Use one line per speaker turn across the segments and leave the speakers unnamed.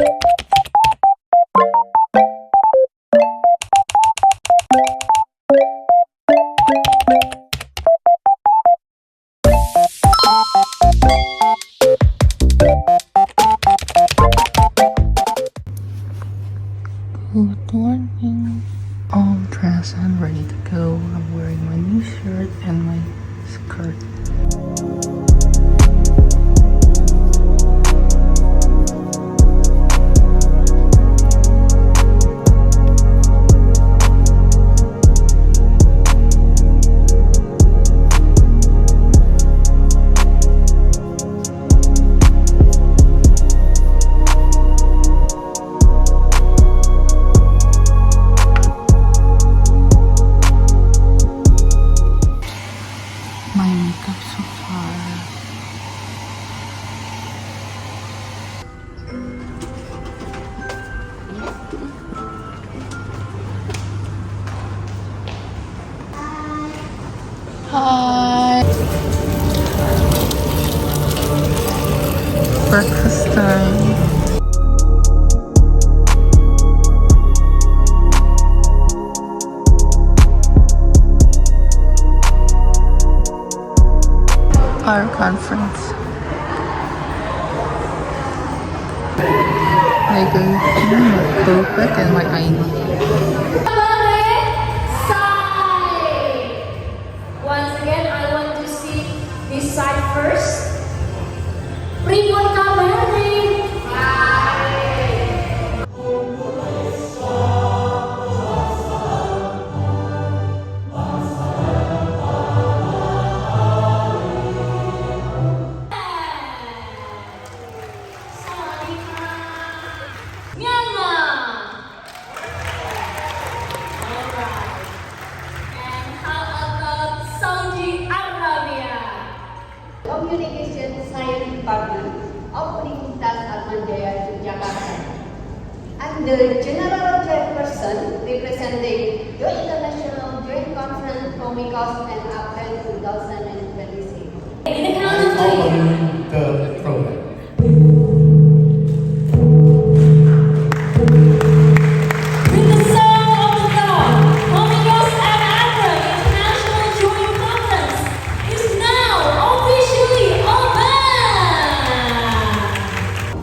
Good morning. All dressed and ready to go. I'm wearing my new shirt and my skirt. My makeup so far. Hi. Breakfast time. Our conference. Like a perfect and my ID.
Once again, I want to see this side first. Bring one camera. Communication Science Department of Universitas Atmajaya, Yogyakarta. I'm the General Chairperson representing the International Joint Conference COMICOS and APEN 2026.
Following the program.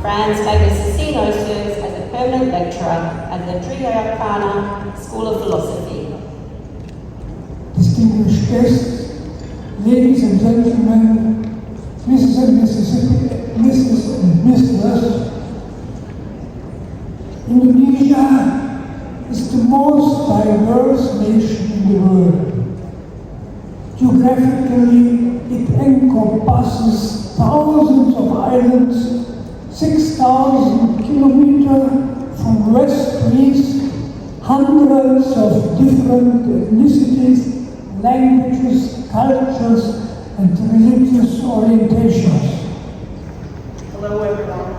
Fran's legacy senior serves as a permanent lecturer at the Yogyakarta School of Philosophy.
Distinguished guests, ladies and gentlemen, Mrs. and Misters, Indonesia is the most diverse nation in the world. Geographically, it encompasses thousands of islands, 6,000 kilometers from west to east, hundreds of different ethnicities, languages, cultures, and religious orientations.
Hello everyone.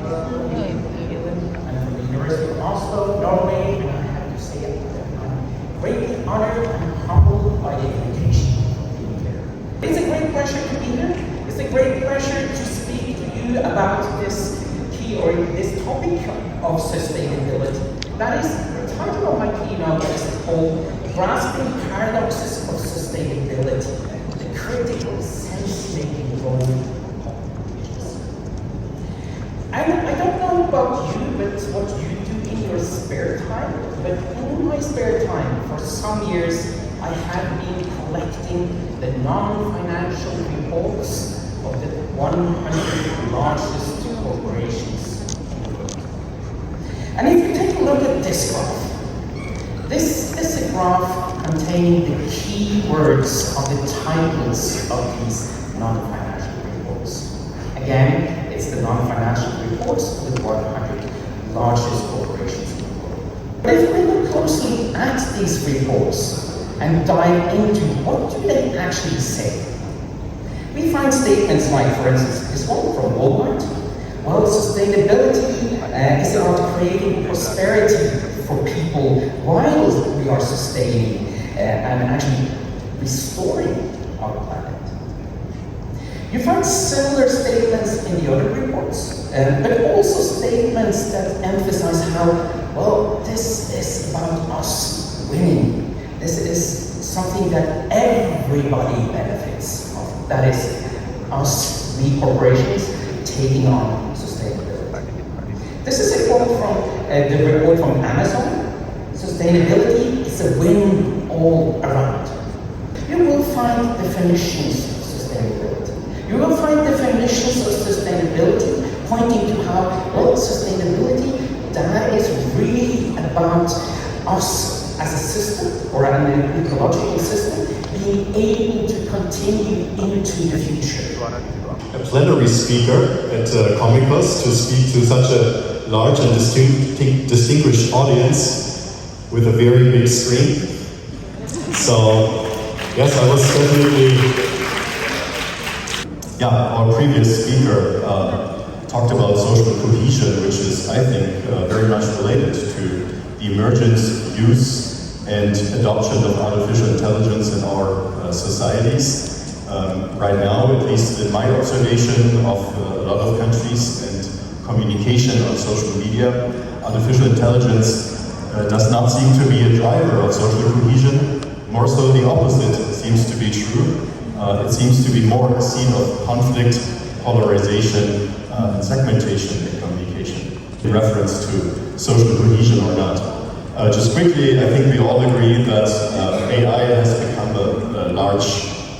I'm from the University of Oslo, Norway, and I have to say I'm greatly honored and humbled by the invitation of being here. It's a great pleasure to be here. It's a great pleasure to speak to you about this key or this topic of sustainability. That is, the title of my keynote is called Grasping Paradoxes of Sustainability, the critical sense-making role of communities. And I don't know about you, but what you do in your spare time, but in my spare time, for some years, I have been collecting the non-financial reports of the 100 largest corporations in the world. And if you take a look at this graph, this is a graph containing the key words of the titles of these non-financial reports. Again, it's the non-financial reports of the 100 largest corporations in the world. But if we look closely at these reports and dive into what do they actually say, we find statements like, for instance, this one from Walmart. Well, sustainability is about creating prosperity for people while we are sustaining and actually restoring our planet. You find similar statements in the other reports, but also statements that emphasize how, well, this is about us winning. This is something that everybody benefits from. That is us, we corporations, taking on sustainability. This is a quote from the report from Amazon. Sustainability is a win all around. You will find definitions of sustainability. You will find definitions of sustainability pointing to how, well, sustainability, that is really about us as a system or an ecological system being able to continue into the future.
A plenary speaker at COMICOS to speak to such a large and distinguished audience with a very big screen. So, yes, I was definitely... our previous speaker talked about social cohesion, which is, I think, very much related to the emergence, use, and adoption of artificial intelligence in our societies. Right now, at least in my observation of a lot of countries and communication on social media, artificial intelligence does not seem to be a driver of social cohesion. More so the opposite seems to be true. It seems to be more a scene of conflict, polarization, and segmentation in communication, in reference to social cohesion or not. Just quickly, I think we all agree that AI has become a large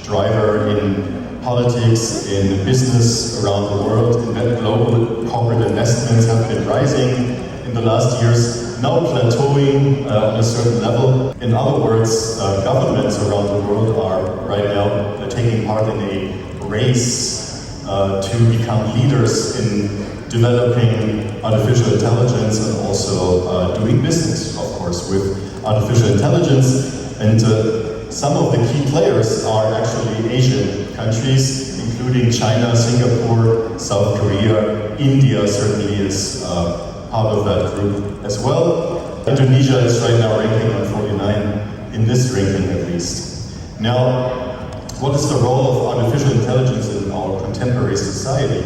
driver in politics, in business around the world. Global corporate investments have been rising in the last years, now plateauing on a certain level. In other words, governments around the world are right now taking part in a race to become leaders in developing artificial intelligence and also doing business, of course, with artificial intelligence. And some of the key players are actually Asian countries, including China, Singapore, South Korea. India certainly is part of that group as well. Indonesia is right now ranking on 49 in this ranking at least. Now, what is the role of artificial intelligence in our contemporary society?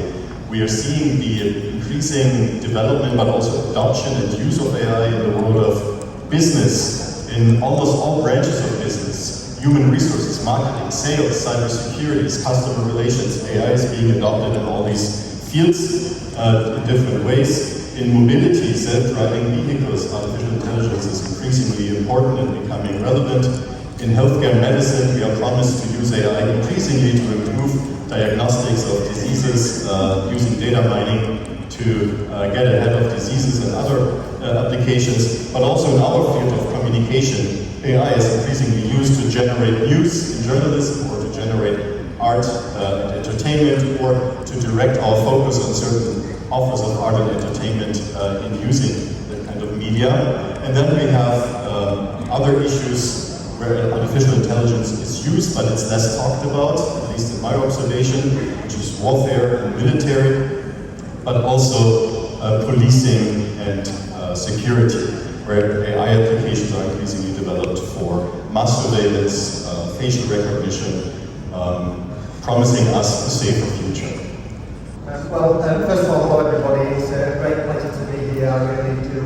We are seeing the increasing development but also adoption and use of AI in the world of business, in almost all branches of business. Human resources, marketing, sales, cybersecurity, customer relations. AI is being adopted in all these fields in different ways. In mobility, self-driving vehicles, artificial intelligence is increasingly important and becoming relevant. In healthcare medicine, we are promised to use AI increasingly to improve diagnostics of diseases, using data mining to get ahead of diseases and other applications. But also in our field of communication, AI is increasingly used to generate news in journalism or to generate art and entertainment, or to direct our focus on certain offers of art and entertainment in using that kind of media. And then we have other issues where artificial intelligence is used, but it's less talked about, at least in my observation, which is warfare and military, but also policing and security, where AI applications are increasingly developed for mass surveillance, facial recognition, promising us a safer future.
First of all, hello everybody. It's a great pleasure to be here. I really do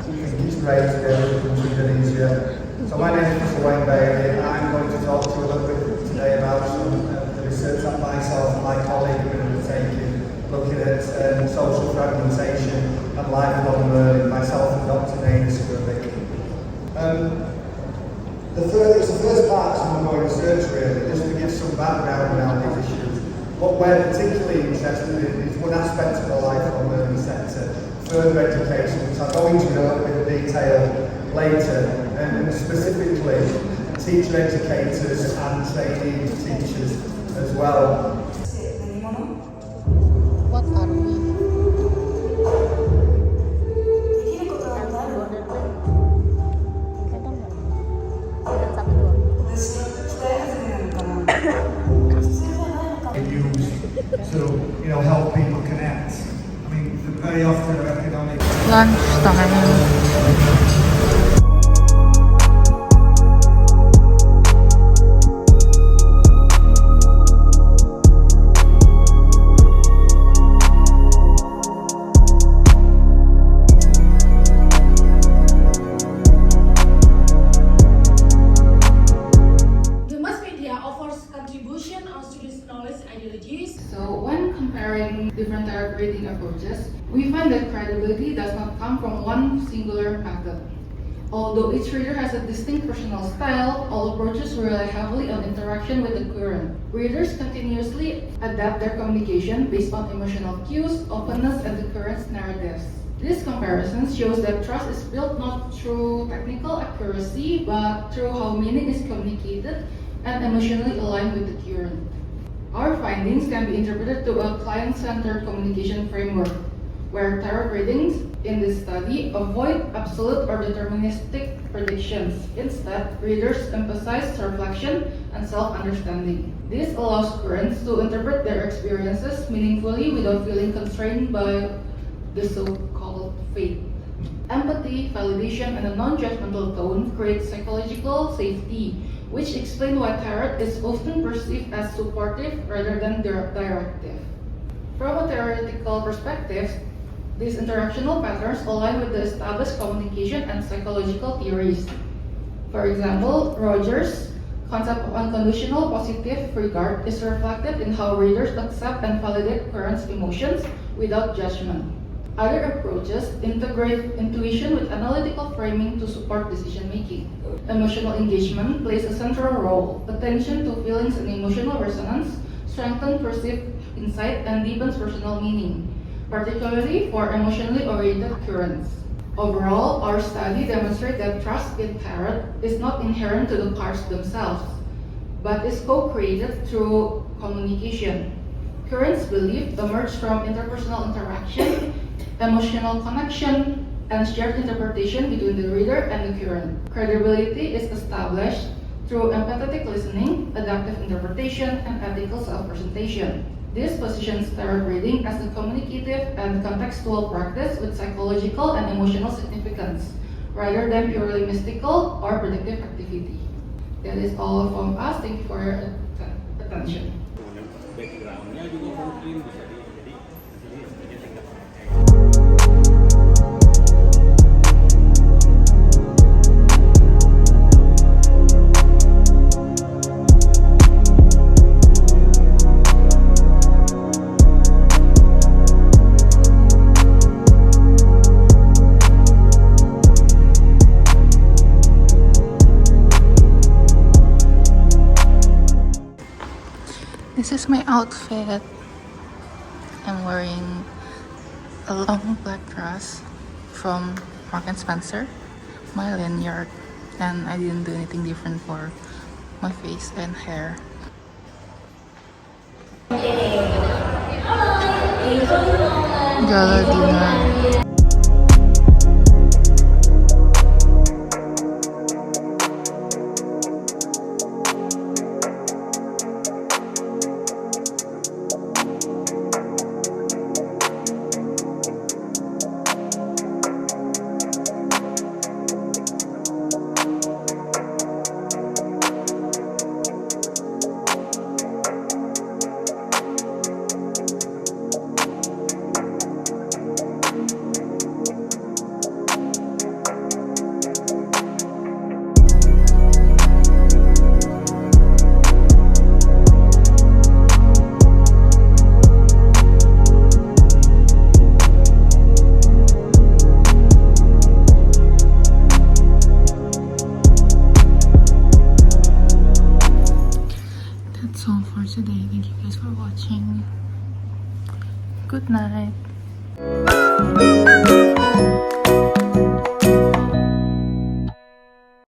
think it's great to be able to come to Indonesia. So my name is Mr. Wayne Bailey, and I'm going to talk to you a little bit today about some of the research that myself and my colleague have been undertaking, looking at social fragmentation and lifelong learning, myself and Dr. Dana Skirvik. It's the first part of some ongoing research really, just to give some background around these issues. What we're particularly interested in is one aspect of the lifelong learning sector, further education, which I'll go into in a little bit of detail later, and specifically teacher educators and trainee teachers as well.
What are we?
To help people connect. I mean, very often our economic
Lunchtime. approaches, we find that credibility does not come from one singular method. Although each reader has a distinct personal style, all approaches rely heavily on interaction with the current. Readers continuously adapt their communication based on emotional cues, openness, and the current's narratives. This comparison shows that trust is built not through technical accuracy, but through how meaning is communicated and emotionally aligned with the current. Our findings can be interpreted to a client-centered communication framework, where tarot readings in this study avoid absolute or deterministic predictions. Instead, readers emphasize reflection and self-understanding. This allows currents to interpret their experiences meaningfully without feeling constrained by the so-called fate. Empathy, validation, and a non-judgmental tone create psychological safety, which explain why tarot is often perceived as supportive rather than directive. From a theoretical perspective, these interactional patterns align with the established communication and psychological theories. For example, Rogers' concept of unconditional positive regard is reflected in how readers accept and validate current emotions without judgment. Other approaches integrate intuition with analytical framing to support decision-making. Emotional engagement plays a central role. Attention to feelings and emotional resonance strengthens perceived insight and deepens personal meaning, particularly for emotionally oriented currents. Overall, our study demonstrates that trust in tarot is not inherent to the cards themselves, but is co-created through communication. Currents belief emerge from interpersonal interaction, emotional connection, and shared interpretation between the reader and the current. Credibility is established through empathetic listening, adaptive interpretation, and ethical self-presentation. This positions tarot reading as a communicative and contextual practice with psychological and emotional significance, rather than purely mystical or predictive activity. That is all from us. Thank you for your attention.
Backgroundnya juga mungkin bisa jadi sebagai tingkat.
This is my outfit. I'm wearing a long black dress from Mark & Spencer, my lanyard, and I didn't do anything different for my face and hair. Gala dinner. That's all for today. Thank you guys for watching. Good night.